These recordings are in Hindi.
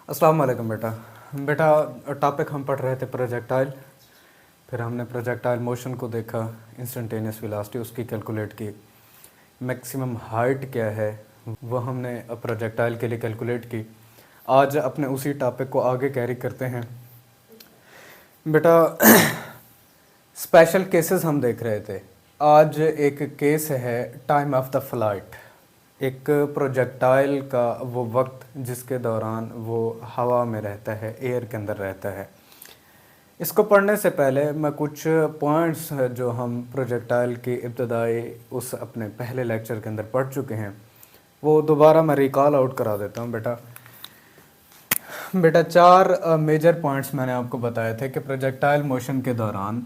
अस्सलाम वालेकुम बेटा। बेटा टॉपिक हम पढ़ रहे थे प्रोजेक्टाइल। फिर हमने प्रोजेक्टाइल मोशन को देखा, इंस्टेंटेनियस वेलोसिटी उसकी कैलकुलेट की, मैक्सिमम हाइट क्या है वो हमने प्रोजेक्टाइल के लिए कैलकुलेट की। आज अपने उसी टॉपिक को आगे कैरी करते हैं बेटा। स्पेशल केसेस हम देख रहे थे। आज एक केस है टाइम ऑफ द फ्लाइट। एक प्रोजेक्टाइल का वो वक्त जिसके दौरान वो हवा में रहता है, एयर के अंदर रहता है। इसको पढ़ने से पहले मैं कुछ पॉइंट्स जो हम प्रोजेक्टाइल की इब्तदाई उस अपने पहले लेक्चर के अंदर पढ़ चुके हैं वो दोबारा मैं रिकॉल आउट करा देता हूँ बेटा। चार मेजर पॉइंट्स मैंने आपको बताए थे कि प्रोजेक्टाइल मोशन के दौरान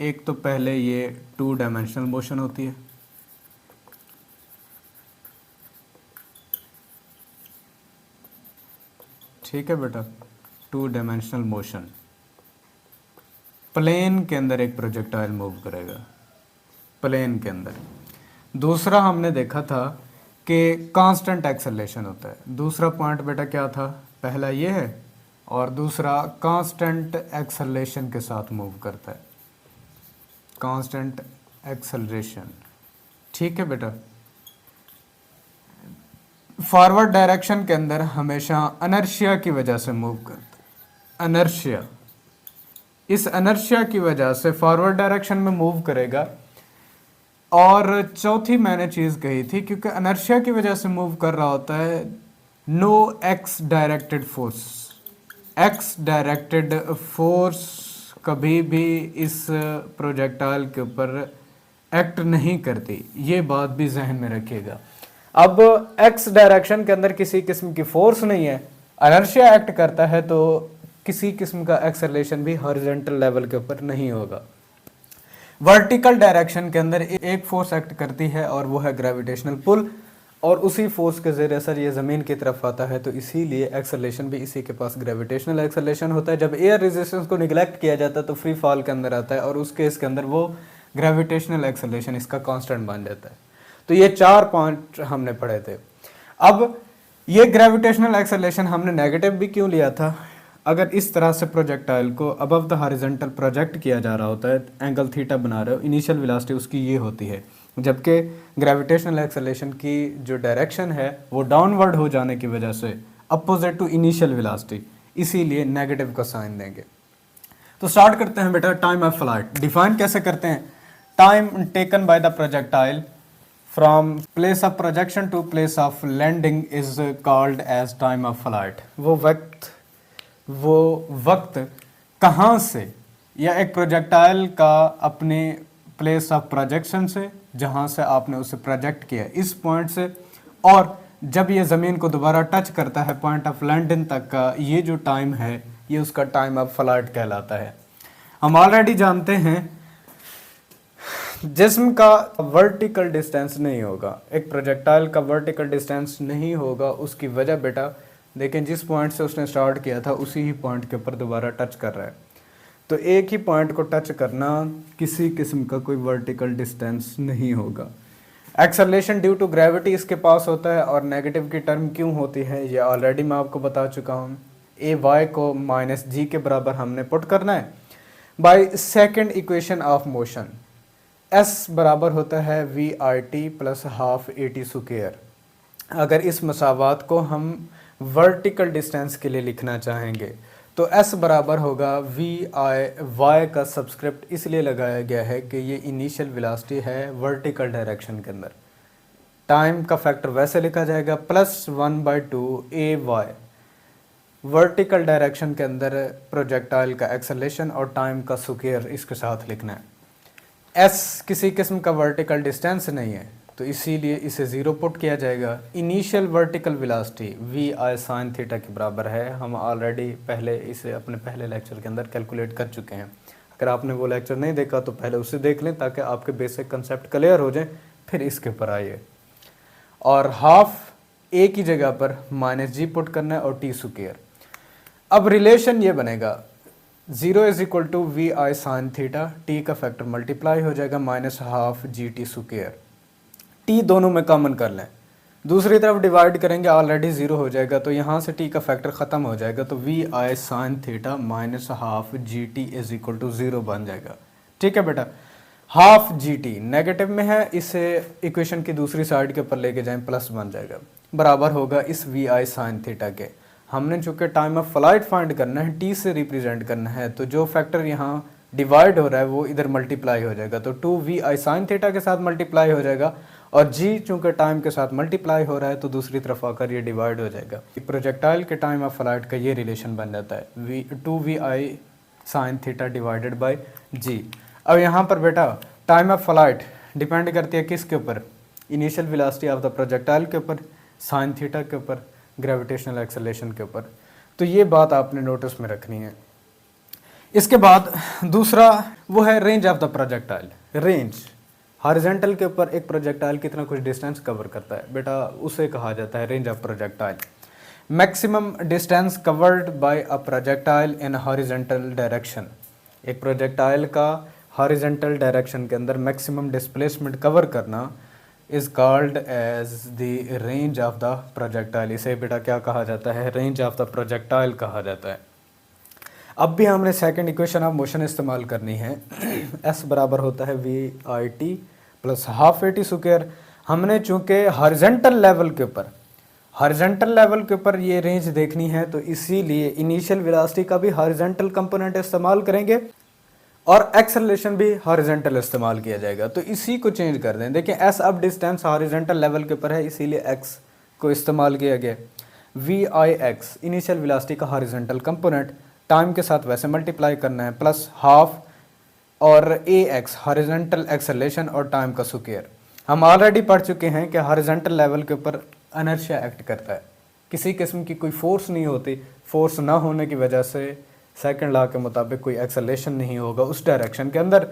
एक तो पहले ये 2 डायमेंशनल मोशन होती है। ठीक है बेटा, 2 डायमेंशनल मोशन। प्लेन के अंदर एक प्रोजेक्टाइल मूव करेगा, प्लेन के अंदर। दूसरा हमने देखा था कि कांस्टेंट एक्सेलरेशन होता है। दूसरा पॉइंट बेटा क्या था? पहला ये है और दूसरा कांस्टेंट एक्सेलरेशन के साथ मूव करता है, कांस्टेंट एक्सेलरेशन। ठीक है बेटा। फॉरवर्ड डायरेक्शन के अंदर हमेशा अनर्शिया की वजह से मूव करता है, अनर्शिया। इस अनर्शिया की वजह से फॉरवर्ड डायरेक्शन में मूव करेगा। और चौथी मैंने चीज़ कही थी, क्योंकि अनर्शिया की वजह से मूव कर रहा होता है, no X directed force. X directed force कभी भी इस प्रोजेक्टाइल के ऊपर एक्ट नहीं करती, ये बात भी जहन में रखिएगा। अब एक्स डायरेक्शन के अंदर किसी किस्म की फोर्स नहीं है, अनर्शिया एक्ट करता है, तो किसी किस्म का एक्सेलरेशन भी हॉरिजॉन्टल लेवल के ऊपर नहीं होगा। वर्टिकल डायरेक्शन के अंदर एक फोर्स एक्ट करती है और वो है ग्रेविटेशनल पुल, और उसी फोर्स के ज़रिए असर ये ज़मीन की तरफ आता है, तो इसीलिए एक्सेलरेशन भी इसी के पास ग्रेविटेशनल एक्सेलरेशन होता है। जब एयर रेजिस्टेंस को निगलेक्ट किया जाता है तो फ्री फॉल के अंदर आता है, और उस केस के अंदर वो ग्रेविटेशनल एक्सेलरेशन इसका कांस्टेंट बन जाता है। तो ये 4 पॉइंट हमने पढ़े थे। अब ये ग्रेविटेशनल एक्सेलरेशन हमने नेगेटिव भी क्यों लिया था? अगर इस तरह से प्रोजेक्टाइल को अबव द हॉरिजॉन्टल प्रोजेक्ट किया जा रहा होता है, एंगल थीटा बना रहे हो, इनिशियल वेलोसिटी उसकी ये होती है, जबकि ग्रेविटेशनल एक्सेलरेशन की जो डायरेक्शन है वो डाउनवर्ड हो जाने की वजह से अपोजिट टू इनिशियल वेलोसिटी, इसीलिए नेगेटिव का साइन देंगे। तो स्टार्ट करते हैं बेटा। टाइम ऑफ फ्लाइट डिफाइन कैसे करते हैं? Time taken by the projectile from place of projection to place of landing is called as time of flight. वो वक्त कहाँ से, या एक प्रोजेक्टाइल का अपने प्लेस ऑफ प्रोजेक्शन से, जहाँ से आपने उसे प्रोजेक्ट किया, इस पॉइंट से, और जब ये ज़मीन को दोबारा टच करता है पॉइंट ऑफ लैंडिंग तक का, ये जो टाइम है ये उसका टाइम ऑफ फ्लाइट कहलाता है। हम ऑलरेडी जानते हैं जिस्म का वर्टिकल डिस्टेंस नहीं होगा, एक प्रोजेक्टाइल का वर्टिकल डिस्टेंस नहीं होगा। उसकी वजह बेटा देखें, जिस पॉइंट से उसने स्टार्ट किया था उसी ही पॉइंट के ऊपर दोबारा टच कर रहा है, तो एक ही पॉइंट को टच करना किसी किस्म का कोई वर्टिकल डिस्टेंस नहीं होगा। एक्सेलरेशन ड्यू टू ग्रेविटी इसके पास होता है, और नेगेटिव की टर्म क्यों होती है ये ऑलरेडी मैं आपको बता चुका हूँ। ए वाई को माइनस जी के बराबर हमने पुट करना है by second equation of motion. S बराबर होता है V I T plus half A T square. अगर इस मसावात को हम वर्टिकल डिस्टेंस के लिए लिखना चाहेंगे तो एस बराबर होगा वी आई वाई का सब्सक्रिप्ट इसलिए लगाया गया है कि ये इनिशियल वेलोसिटी है वर्टिकल डायरेक्शन के अंदर। टाइम का फैक्टर वैसे लिखा जाएगा +1/2 ए वाई। वर्टिकल डायरेक्शन के अंदर प्रोजेक्टाइल का एक्सेलरेशन और टाइम का स्क्वायर इसके साथ लिखना है। एस किसी किस्म का वर्टिकल डिस्टेंस नहीं है, तो इसीलिए इसे 0 पुट किया जाएगा। Initial vertical velocity V I sine theta के बराबर है। हम ऑलरेडी पहले इसे अपने पहले लेक्चर के अंदर कैलकुलेट कर चुके हैं। अगर आपने वो लेक्चर नहीं देखा तो पहले उसे देख लें ताकि आपके बेसिक कंसेप्ट क्लियर हो जाए, फिर इसके ऊपर आइए। और हाफ ए की जगह पर माइनस जी पुट करना है और टी स्क्वायर। अब रिलेशन ये बनेगा 0 is equal to V I sine theta, T का फैक्टर मल्टीप्लाई हो जाएगा -12 जी टी स्क्वायर। टी दोनों में कॉमन कर लें दूसरी तरफ डिवाइड करेंगे ऑलरेडी ज़ीरो हो जाएगा, तो यहाँ से टी का फैक्टर ख़त्म हो जाएगा, तो V I sine theta minus half G T is equal to zero बन जाएगा। ठीक है बेटा, हाफ जी टी नेगेटिव में है, इसे इक्वेशन की दूसरी साइड के ऊपर लेके जाएं प्लस बन जाएगा, बराबर होगा इस वी आई साइन थीटा के। हमने चूँकि टाइम ऑफ फ्लाइट फाइंड करना है, टी से रिप्रेजेंट करना है, तो जो फैक्टर यहाँ डिवाइड हो रहा है वो इधर मल्टीप्लाई हो जाएगा, तो two V I sine theta के साथ मल्टीप्लाई हो जाएगा, और जी चूँकि टाइम के साथ मल्टीप्लाई हो रहा है तो दूसरी तरफ आकर ये डिवाइड हो जाएगा। प्रोजेक्टाइल के टाइम ऑफ फ्लाइट का ये रिलेशन बन जाता है two V I sine theta divided by G. अब यहाँ पर बेटा टाइम ऑफ फ्लाइट डिपेंड करती है किसके ऊपर, initial velocity of the projectile के ऊपर, साइन थीटा के ऊपर, ग्रेविटेशनल एक्सेलरेशन के ऊपर। तो ये बात आपने नोटिस में रखनी है। इसके बाद दूसरा वो है range of the projectile. Range horizontal के ऊपर एक प्रोजेक्टाइल कितना कुछ डिस्टेंस कवर करता है बेटा, उसे कहा जाता है range of projectile. Maximum distance covered by a projectile in horizontal direction, एक प्रोजेक्टाइल का हॉरिजॉन्टल डायरेक्शन के अंदर मैक्सिमम डिस्प्लेसमेंट कवर करना is called as the range of the projectile. इसे बेटा क्या कहा जाता है, रेंज ऑफ द प्रोजेक्टाइल कहा जाता है। अब भी हमने सेकंड इक्वेशन ऑफ मोशन इस्तेमाल करनी है। एस बराबर होता है V I T plus half A T square. हमने चूंकि हॉरिजॉन्टल लेवल के ऊपर ये रेंज देखनी है, तो इसीलिए इनिशियल वेलोसिटी का भी हॉरिजॉन्टल कंपोनेंट इस्तेमाल करेंगे और एक्सेलरेशन भी हॉरिजॉन्टल इस्तेमाल किया जाएगा। तो इसी को चेंज कर दें। देखिए एस अब डिस्टेंस हॉरिजॉन्टल लेवल के ऊपर है, इसीलिए एक्स को इस्तेमाल किया गया। V I X initial velocity का हॉरिजॉन्टल कंपोनेंट, टाइम के साथ वैसे मल्टीप्लाई करना है, प्लस हाफ और ए एक्स हॉरिजॉन्टल एक्सेलरेशन और टाइम का स्क्वायर। हम ऑलरेडी पढ़ चुके हैं कि हॉरिजॉन्टल लेवल के ऊपर इनर्शिया एक्ट करता है, किसी किस्म की कोई फोर्स नहीं होती, फोर्स ना होने की वजह से सेकंड लॉ के मुताबिक कोई एक्सेलरेशन नहीं होगा उस डायरेक्शन के अंदर,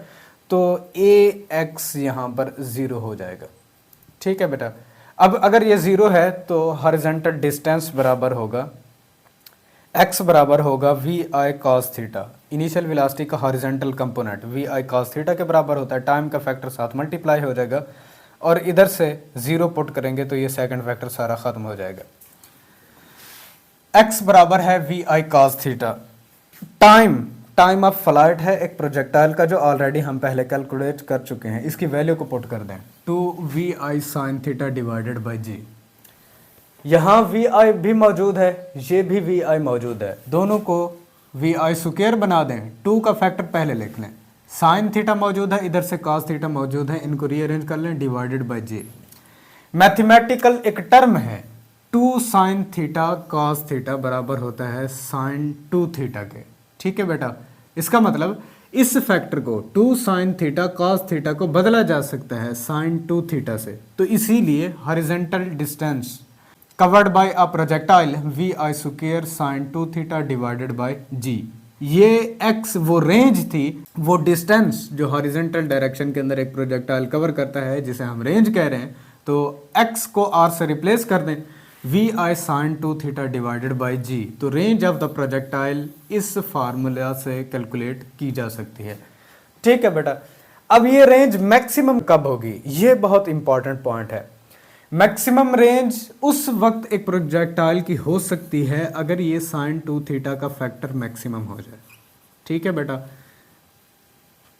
तो ए एक्स यहाँ पर ज़ीरो हो जाएगा। ठीक है बेटा, अब अगर ये ज़ीरो है तो हॉरिजॉन्टल डिस्टेंस बराबर होगा x बराबर होगा V I cos theta, initial velocity का horizontal component V I cos theta के बराबर होता है, टाइम का फैक्टर साथ मल्टीप्लाई हो जाएगा और इधर से ज़ीरो पुट करेंगे तो ये सेकंड फैक्टर सारा ख़त्म हो जाएगा। x बराबर है V I cos theta. Time of flight है एक प्रोजेक्टाइल का, जो ऑलरेडी हम पहले कैलकुलेट कर चुके हैं, इसकी वैल्यू को पुट कर दें, two V I sine theta divided by G. यहाँ वी आई भी मौजूद है, ये भी वी आई मौजूद है, दोनों को वी आई स्क्वायर बना दें, टू का फैक्टर पहले लिख लें, साइन थीटा मौजूद है, इधर से कॉस थीटा मौजूद है, इनको रीअरेंज कर लें, डिवाइडेड बाय जे। मैथमेटिकल एक टर्म है, two sine theta cos theta बराबर होता है साइन टू थीटा के। ठीक है बेटा, इसका मतलब इस फैक्टर को two sine theta cos theta को बदला जा सकता है साइन टू थीटा से, तो इसीलिए horizontal distance covered by a projectile V I square sine two theta divided by G. ये x वो रेंज थी, वो डिस्टेंस जो हॉरिजॉन्टल डायरेक्शन के अंदर एक प्रोजेक्टाइल कवर करता है जिसे हम रेंज कह रहे हैं, तो x को r से रिप्लेस कर दें, V I sine two theta divided by G. तो रेंज ऑफ द प्रोजेक्टाइल इस फार्मूला से कैलकुलेट की जा सकती है। ठीक है बेटा, अब ये रेंज मैक्सिमम कब होगी, ये बहुत इंपॉर्टेंट पॉइंट है। मैक्सिमम रेंज उस वक्त एक प्रोजेक्टाइल की हो सकती है अगर ये साइन टू थीटा का फैक्टर मैक्सिमम हो जाए। ठीक है बेटा,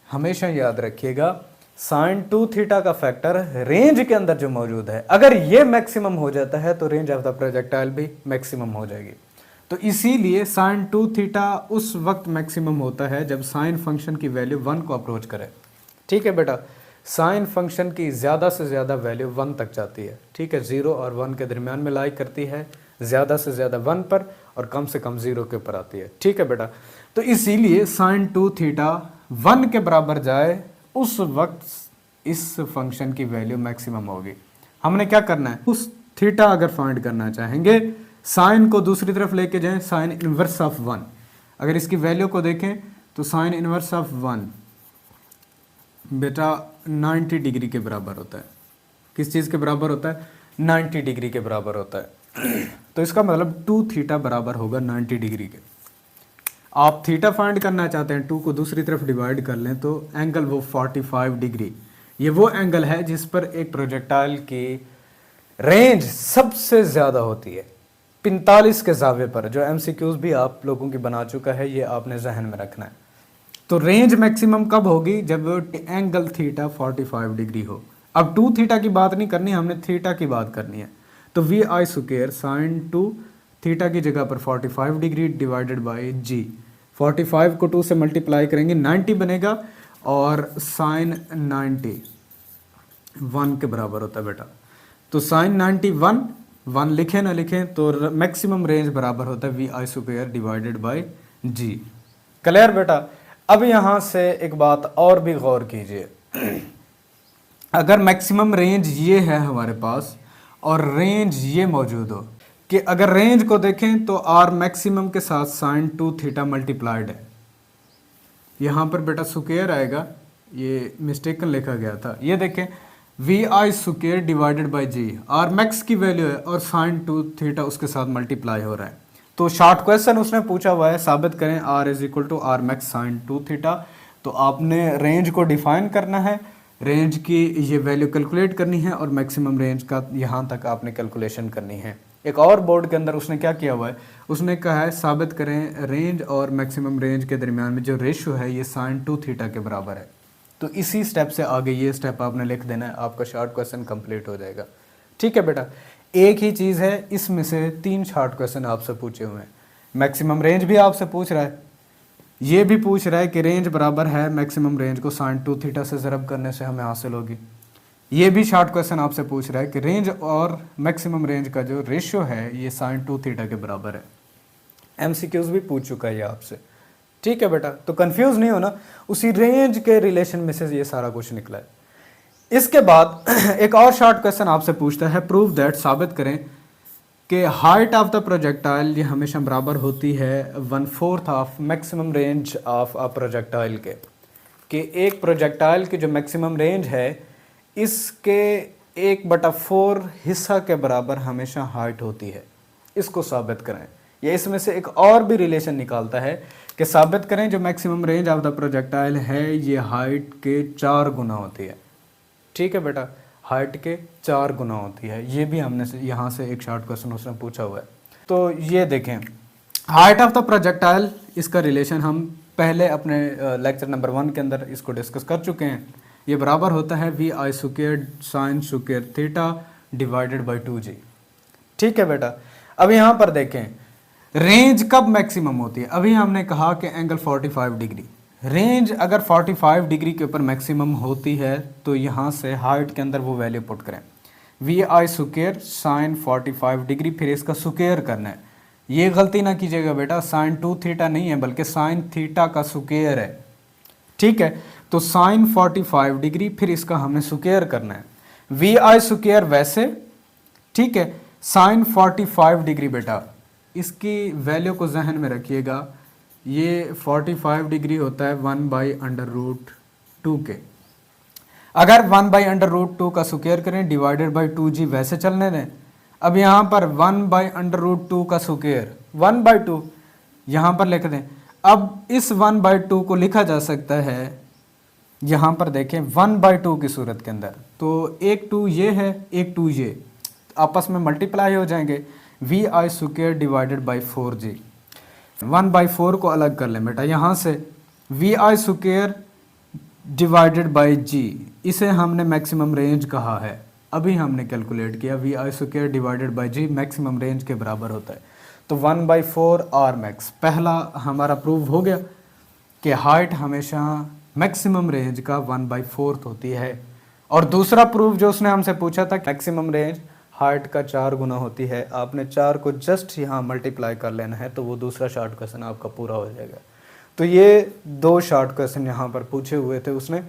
हमेशा याद रखिएगा साइन टू थीटा का फैक्टर रेंज के अंदर जो मौजूद है, अगर ये मैक्सिमम हो जाता है तो रेंज ऑफ द प्रोजेक्टाइल भी मैक्सिमम हो जाएगी। तो इसीलिए साइन टू थीटा उस वक्त मैक्सिमम होता है जब साइन फंक्शन की वैल्यू 1 को अप्रोच करे। ठीक है बेटा, साइन फंक्शन की ज़्यादा से ज़्यादा वैल्यू 1 तक जाती है। ठीक है, 0 और 1 के दरमियान में लाई करती है, ज़्यादा से ज़्यादा 1 पर और कम से कम 0 के ऊपर आती है। ठीक है बेटा, तो इसीलिए साइन टू थीटा 1 के बराबर जाए उस वक्त इस फंक्शन की वैल्यू मैक्सिमम होगी। हमने क्या करना है, उस थीटा अगर फाइंड करना चाहेंगे, साइन को दूसरी तरफ लेके जाएं, साइन इनवर्स ऑफ 1। अगर इसकी वैल्यू को देखें तो साइन इनवर्स ऑफ 1 बेटा 90 डिग्री के बराबर होता है। किस चीज़ के बराबर होता है, 90 डिग्री के बराबर होता है। तो इसका मतलब 2 थीटा बराबर होगा 90 डिग्री के। आप थीटा फाइंड करना चाहते हैं, 2 को दूसरी तरफ डिवाइड कर लें तो एंगल वो 45 डिग्री, ये वो एंगल है जिस पर एक प्रोजेक्टाइल की रेंज सबसे ज़्यादा होती है 45 के जावे पर, जो एमसीक्यूज भी आप लोगों की बना चुका है, ये आपने जहन में रखना है। तो रेंज मैक्सिमम कब होगी? जब एंगल थीटा 45 डिग्री हो। अब 2 थीटा की बात नहीं करनी, हमने थीटा की बात करनी है। तो V I square sine 2 theta की जगह पर 45 डिग्री डिवाइडेड बाई जी। 45 को 2 से मल्टीप्लाई करेंगे 90 बनेगा, और साइन 90 1 के बराबर होता है बेटा। तो साइन 90 1 लिखें ना लिखें, तो मैक्सिमम रेंज बराबर होता है V I square divided by G. Clear बेटा? अब यहां से एक बात और भी गौर कीजिए। अगर मैक्सिमम रेंज ये है हमारे पास और रेंज ये मौजूद हो, कि अगर रेंज को देखें तो आर मैक्सिमम के साथ साइन 2 थीटा मल्टीप्लाइड है। यहां पर बेटा स्क्वायर आएगा, ये मिस्टेकन लिखा गया था। ये देखें V I square divided by G, R max की वैल्यू है और साइन 2 थीटा उसके साथ मल्टीप्लाई हो रहा है। तो शॉर्ट क्वेश्चन उसने पूछा हुआ है, साबित करें R is equal to R max sine 2 theta. तो आपने रेंज को डिफाइन करना है, रेंज की ये वैल्यू कैलकुलेट करनी है, और मैक्सिमम रेंज का यहाँ तक आपने कैलकुलेशन करनी है। एक और बोर्ड के अंदर उसने क्या किया हुआ है, उसने कहा है साबित करें रेंज और मैक्सिमम रेंज के दरमियान में जो रेशियो है ये साइन 2 थीटा के बराबर है। तो इसी स्टेप से आगे ये स्टेप आपने लिख देना है, आपका शॉर्ट क्वेश्चन कंप्लीट हो जाएगा। ठीक है बेटा? एक ही चीज़ है, इसमें से 3 शॉर्ट क्वेश्चन आपसे पूछे हुए हैं। मैक्सिमम रेंज भी आपसे पूछ रहा है, ये भी पूछ रहा है कि रेंज बराबर है मैक्सिमम रेंज को साइन 2 थीटा से ज़रब करने से हमें हासिल होगी। ये भी शॉर्ट क्वेश्चन आपसे पूछ रहा है कि रेंज और मैक्सिमम रेंज का जो रेशियो है ये साइन 2 थीटा के बराबर है। एमसीक्यूज भी पूछ चुका है ये आपसे। ठीक है बेटा? तो कंफ्यूज नहीं होना, उसी रेंज के रिलेशन में से ये सारा कुछ निकला है। इसके बाद एक और शॉर्ट क्वेश्चन आपसे पूछता है, प्रूव दैट, साबित करें कि हाइट ऑफ द प्रोजेक्टाइल ये हमेशा बराबर होती है 1/4 of maximum range of a projectile के, कि एक प्रोजेक्टाइल की जो मैक्सिमम रेंज है इसके 1/4 हिस्सा के बराबर हमेशा हाइट होती है। इसको साबित करें। ये इसमें से एक और भी रिलेशन निकालता है कि साबित करें जो maximum range of the projectile है ये हाइट के 4 गुना होती है। ठीक है बेटा? हाइट के 4 गुना होती है। ये भी हमने यहाँ से एक शॉर्ट क्वेश्चन उसने पूछा हुआ है। तो ये देखें, हाइट ऑफ द प्रोजेक्टाइल, इसका रिलेशन हम पहले अपने लेक्चर नंबर 1 के अंदर इसको डिस्कस कर चुके हैं। ये बराबर होता है V I square sine square theta divided by 2g। ठीक है बेटा? अब यहाँ पर देखें रेंज कब मैक्सिमम होती है। अभी हमने कहा कि एंगल 45 डिग्री, रेंज अगर 45 डिग्री के ऊपर मैक्सिमम होती है तो यहाँ से हाइट के अंदर वो वैल्यू पुट करें, V I square sine 45 degree, फिर इसका स्क्वायर करना है। ये गलती ना कीजिएगा बेटा, साइन 2 थीटा नहीं है बल्कि साइन थीटा का स्क्वायर है। ठीक है? तो साइन 45 डिग्री, फिर इसका हमने स्क्वायर करना है, वी आई स्क्वायर वैसे। ठीक है? साइन 45 डिग्री बेटा, इसकी वैल्यू को जहन में रखिएगा, ये 45 डिग्री होता है 1/√2 के। अगर 1/√2 का स्क्वायर करें डिवाइडेड बाई 2g वैसे चलने दें। अब यहाँ पर 1/√2 का स्क्वायर 1/2 यहाँ पर लिख दें। अब इस 1/2 को लिखा जा सकता है, यहाँ पर देखें 1/2 की सूरत के अंदर, तो एक 2 ये है, एक 2 ये, आपस में मल्टीप्लाई हो जाएंगे, V I square divided by 4g। 1/4 को अलग कर लें बेटा, यहाँ से V I square divided by G, इसे हमने मैक्सिमम रेंज कहा है। अभी हमने कैलकुलेट किया, V I square divided by G maximum range के बराबर होता है। तो 1/4 आर मैक्स, पहला हमारा प्रूव हो गया कि हाइट हमेशा मैक्सिमम रेंज का 1/4 होती है। और दूसरा प्रूफ जो उसने हमसे पूछा था, मैक्सिमम रेंज हाइट का 4 गुना होती है। आपने 4 को जस्ट यहाँ मल्टीप्लाई कर लेना है तो वो दूसरा शॉर्ट क्वेश्चन आपका पूरा हो जाएगा। तो ये 2 शॉर्ट क्वेश्चन यहाँ पर पूछे हुए थे उसने,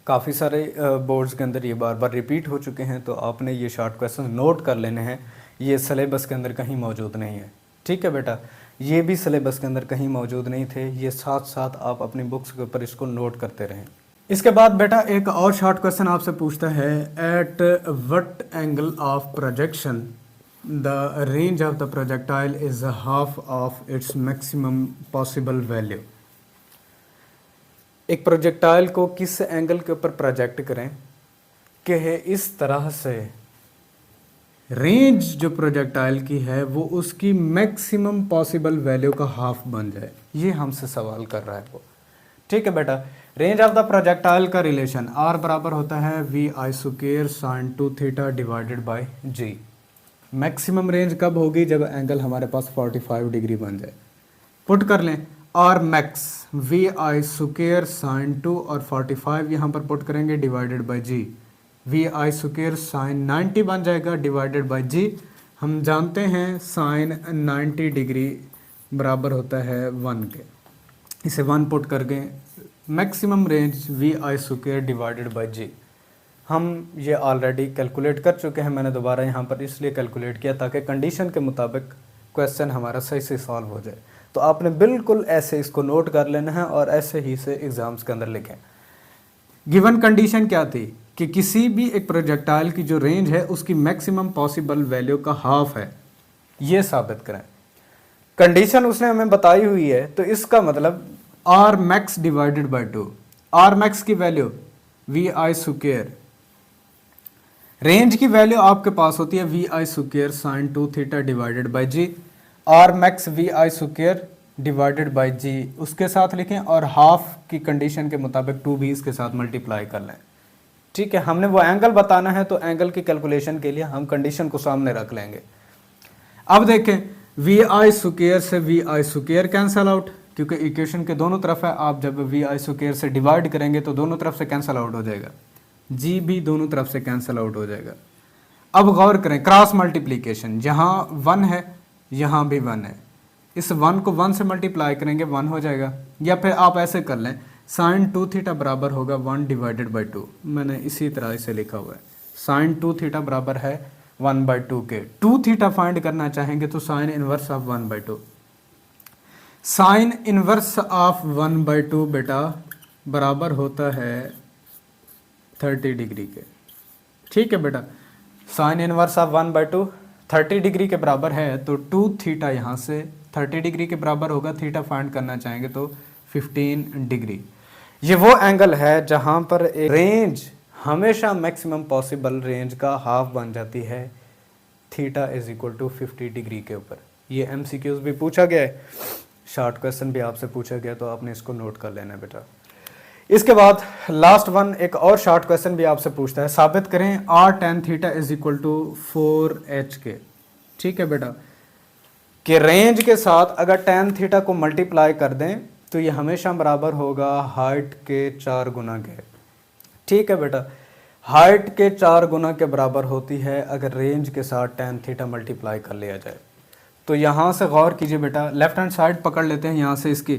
काफ़ी सारे बोर्ड्स के अंदर ये बार बार रिपीट हो चुके हैं, तो आपने ये शॉर्ट क्वेश्चन नोट कर लेने हैं। ये सिलेबस के अंदर कहीं मौजूद नहीं है। ठीक है बेटा? ये भी सिलेबस के अंदर कहीं मौजूद नहीं थे, ये साथ साथ आप अपनी बुक्स के ऊपर इसको नोट करते रहें। इसके बाद बेटा एक और शॉर्ट क्वेश्चन आपसे पूछता है, at what angle of projection the range of the projectile is half of its maximum possible value. एक प्रोजेक्टाइल को किस एंगल के ऊपर प्रोजेक्ट करें कि इस तरह से रेंज जो प्रोजेक्टाइल की है वो उसकी मैक्सिमम पॉसिबल वैल्यू का हाफ बन जाए, ये हमसे सवाल कर रहा है वो। ठीक है बेटा, रेंज ऑफ द प्रोजेक्टाइल का रिलेशन आर बराबर होता है V I square sine 2 theta divided by G. Maximum range कब होगी, जब एंगल हमारे पास 45 डिग्री बन जाए। पुट कर लें R max V I square sine 2 और 45 यहाँ पर पुट करेंगे divided by g, V I square sine 90 बन जाएगा डिवाइडेड बाय जी। हम जानते हैं साइन 90 डिग्री बराबर होता है 1 के, इसे 1 पुट करके maximum range V I square divided by G. हम ये ऑलरेडी कैलकुलेट कर चुके हैं, मैंने दोबारा यहाँ पर इसलिए कैलकुलेट किया ताकि कंडीशन के मुताबिक क्वेश्चन हमारा सही से सॉल्व हो जाए। तो आपने बिल्कुल ऐसे इसको नोट कर लेना है और ऐसे ही से एग्जाम्स के अंदर लिखें। गिवन कंडीशन क्या थी कि किसी भी एक प्रोजेक्टाइल की जो रेंज है उसकी मैक्सिमम पॉसिबल वैल्यू का हाफ है, ये साबित करें। कंडीशन उसने हमें बताई हुई है, तो इसका मतलब R max divided by 2, R max की value V I square, range की वैल्यू आपके पास होती है V I square sine 2 theta divided by G, R max V I square divided by G उसके साथ लिखें और हाफ की कंडीशन के मुताबिक 2 भी इसके साथ मल्टीप्लाई कर लें। ठीक है, हमने वो एंगल बताना है तो एंगल की कैलकुलेशन के लिए हम कंडीशन को सामने रख लेंगे। अब देखें वी आई स्क्वायर से V I square cancel out, क्योंकि इक्वेशन के दोनों तरफ है, आप जब वी आई स्क्वायर से डिवाइड करेंगे तो दोनों तरफ से कैंसल आउट हो जाएगा, जी भी दोनों तरफ से कैंसल आउट हो जाएगा। अब गौर करें क्रॉस मल्टीप्लीकेशन, जहाँ 1 है यहाँ भी 1 है, इस 1 को 1 से मल्टीप्लाई करेंगे 1 हो जाएगा। या फिर आप ऐसे कर लें साइन 2 थीटा बराबर होगा 1 डिवाइडेड बाई 2, मैंने इसी तरह इसे लिखा हुआ है, साइन 2 थीटा बराबर है 1/2 के। 2 थीटा फाइंड करना चाहेंगे तो sine inverse of 1/2, sine inverse of 1/2 बेटा बराबर होता है 30 डिग्री के। ठीक है बेटा, साइन इनवर्स ऑफ 1/2 30 डिग्री के बराबर है, तो 2 थीटा यहाँ से 30 डिग्री के बराबर होगा, थीटा फाइंड करना चाहेंगे तो 15 डिग्री। ये वो एंगल है जहाँ पर एक रेंज हमेशा मैक्सिमम पॉसिबल रेंज का हाफ बन जाती है, theta is equal to 50 degree के ऊपर। ये MCQs भी पूछा गया है, शॉर्ट क्वेश्चन भी आपसे पूछा गया, तो आपने इसको नोट कर लेना है बेटा। इसके बाद लास्ट वन एक और शॉर्ट क्वेश्चन भी आपसे पूछता है, साबित करें r tan theta is equal to 4h के। ठीक है बेटा, कि रेंज के साथ अगर tan थीटा को मल्टीप्लाई कर दें तो ये हमेशा बराबर होगा हाइट के 4 गुना के। ठीक है बेटा, हाइट के 4 गुना के बराबर होती है अगर रेंज के साथ tan थीटा मल्टीप्लाई कर लिया जाए। तो यहाँ से गौर कीजिए बेटा, लेफ्ट हैंड साइड पकड़ लेते हैं यहाँ से इसकी,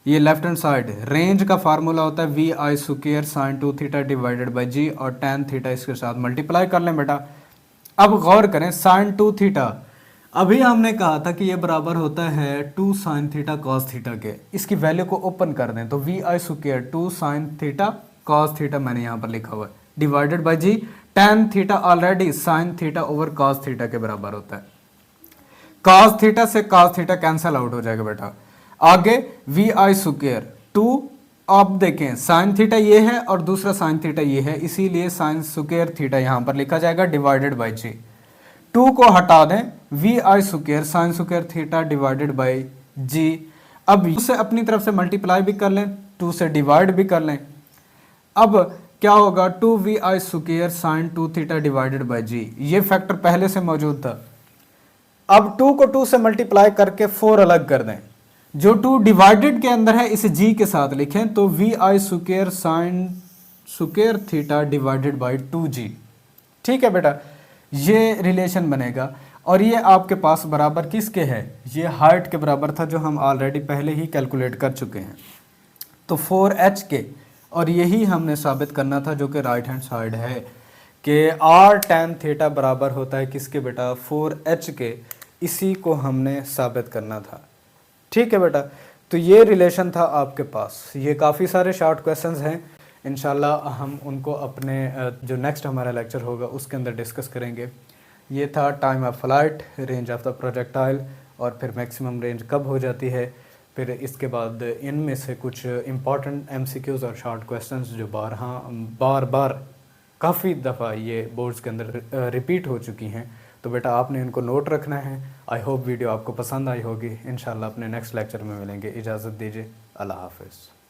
ये लेफ्ट हैंड साइड रेंज का फार्मूला होता है V I square sine 2 theta divided by G और tan थीटा इसके साथ मल्टीप्लाई कर लें बेटा। अब गौर करें साइन 2 थीटा, अभी हमने कहा था कि ये बराबर होता है 2 साइन थीटा कॉस थीटा के, इसकी वैल्यू को ओपन कर दें तो V I square 2 sine theta cos theta मैंने यहाँ पर लिखा हुआ है divided by g, tan theta already sine theta over cos theta के बराबर होता है, कॉस थीटा से कॉस थीटा कैंसल आउट हो जाएगा बेटा। आगे वी आई स्क्वायर 2, आप देखें साइन थीटा ये है और दूसरा साइन थीटा ये है, इसीलिए साइन स्क्वायर थीटा यहाँ पर लिखा जाएगा डिवाइडेड बाई जी। 2 को हटा दें, V I square sine square theta divided by G. अब इसे अपनी तरफ से मल्टीप्लाई भी कर लें, 2 से डिवाइड भी कर लें। अब क्या होगा 2 V I square sine 2 theta divided by G, ये फैक्टर पहले से मौजूद था। अब 2 को 2 से मल्टीप्लाई करके 4 अलग कर दें, जो 2 डिवाइडेड के अंदर है इसे जी के साथ लिखें तो V I square sine square theta divided by 2g। ठीक है बेटा, ये रिलेशन बनेगा और ये आपके पास बराबर किसके है, ये हाइट के बराबर था जो हम ऑलरेडी पहले ही कैलकुलेट कर चुके हैं, तो 4h के, और यही हमने साबित करना था जो कि राइट हैंड साइड है कि r tan थीटा बराबर होता है किसके बेटा 4h के, इसी को हमने साबित करना था। ठीक है बेटा, तो ये रिलेशन था आपके पास। ये काफ़ी सारे शॉर्ट क्वेश्चंस हैं, इंशाल्लाह हम उनको अपने जो नेक्स्ट हमारा लेक्चर होगा उसके अंदर डिस्कस करेंगे। ये था time of flight, range of the projectile और फिर मैक्सिमम रेंज कब हो जाती है। फिर इसके बाद इनमें से कुछ इम्पॉर्टेंट MCQs और शॉर्ट क्वेश्चंस जो बार बार काफ़ी दफ़ा ये बोर्ड्स के अंदर रिपीट हो चुकी हैं, तो बेटा आपने इनको नोट रखना है। आई होप वीडियो आपको पसंद आई होगी। इंशाल्लाह अपने नेक्स्ट लेक्चर में मिलेंगे। इजाज़त दीजिए, अल्लाह हाफ़िज़।